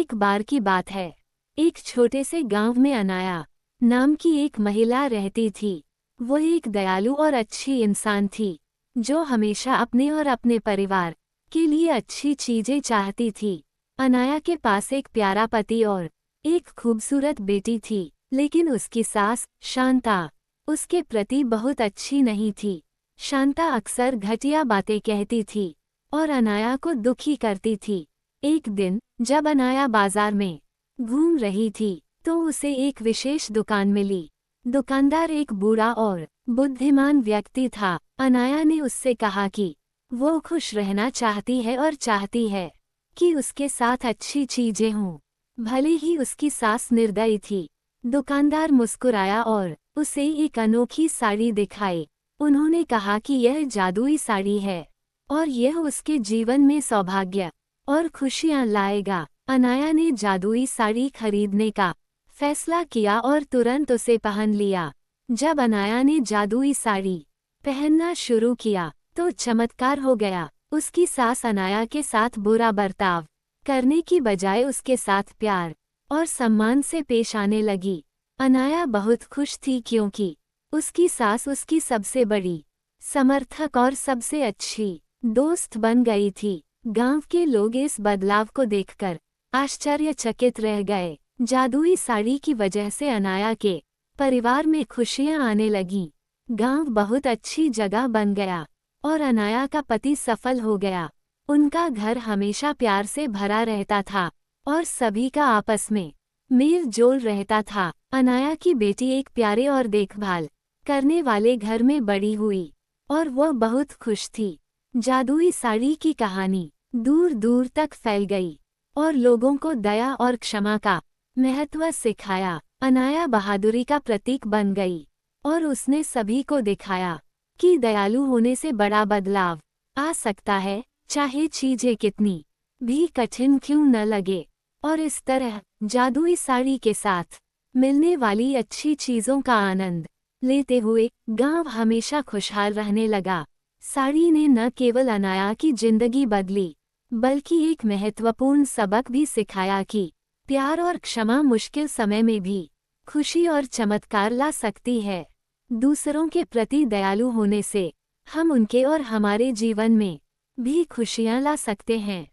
एक बार की बात है। एक छोटे से गांव में अनाया नाम की एक महिला रहती थी। वो एक दयालु और अच्छी इंसान थी, जो हमेशा अपने और अपने परिवार के लिए अच्छी चीजें चाहती थी। अनाया के पास एक प्यारा पति और एक खूबसूरत बेटी थी, लेकिन उसकी सास शांता उसके प्रति बहुत अच्छी नहीं थी। शांता अक्सर घटिया बातें कहती थी और अनाया को दुखी करती थी। एक दिन जब अनाया बाजार में घूम रही थी, तो उसे एक विशेष दुकान मिली। दुकानदार एक बूढ़ा और बुद्धिमान व्यक्ति था। अनाया ने उससे कहा कि वो खुश रहना चाहती है और चाहती है कि उसके साथ अच्छी चीजें हों, भले ही उसकी सास निर्दयी थी। दुकानदार मुस्कुराया और उसे एक अनोखी साड़ी दिखाई। उन्होंने कहा कि यह जादुई साड़ी है और यह उसके जीवन में सौभाग्य और खुशियां लाएगा। अनाया ने जादुई साड़ी खरीदने का फैसला किया और तुरंत उसे पहन लिया। जब अनाया ने जादुई साड़ी पहनना शुरू किया, तो चमत्कार हो गया। उसकी सास अनाया के साथ बुरा बर्ताव करने की बजाय उसके साथ प्यार और सम्मान से पेश आने लगी। अनाया बहुत खुश थी, क्योंकि उसकी सास उसकी सबसे बड़ी समर्थक और सबसे अच्छी दोस्त बन गई थी। गांव के लोग इस बदलाव को देखकर आश्चर्यचकित रह गए। जादुई साड़ी की वजह से अनाया के परिवार में खुशियां आने लगीं। गांव बहुत अच्छी जगह बन गया और अनाया का पति सफल हो गया। उनका घर हमेशा प्यार से भरा रहता था और सभी का आपस में मेल जोल रहता था। अनाया की बेटी एक प्यारे और देखभाल करने वाले घर में बड़ी हुई और वह बहुत खुश थी। जादुई साड़ी की कहानी दूर दूर तक फैल गई और लोगों को दया और क्षमा का महत्व सिखाया। अनाया बहादुरी का प्रतीक बन गई और उसने सभी को दिखाया कि दयालु होने से बड़ा बदलाव आ सकता है, चाहे चीजें कितनी भी कठिन क्यों न लगे। और इस तरह जादुई साड़ी के साथ मिलने वाली अच्छी चीजों का आनंद लेते हुए गांव हमेशा खुशहाल रहने लगा। साड़ी ने न केवल अनाया की जिंदगी बदली, बल्कि एक महत्वपूर्ण सबक भी सिखाया कि प्यार और क्षमा मुश्किल समय में भी खुशी और चमत्कार ला सकती है। दूसरों के प्रति दयालु होने से हम उनके और हमारे जीवन में भी खुशियां ला सकते हैं।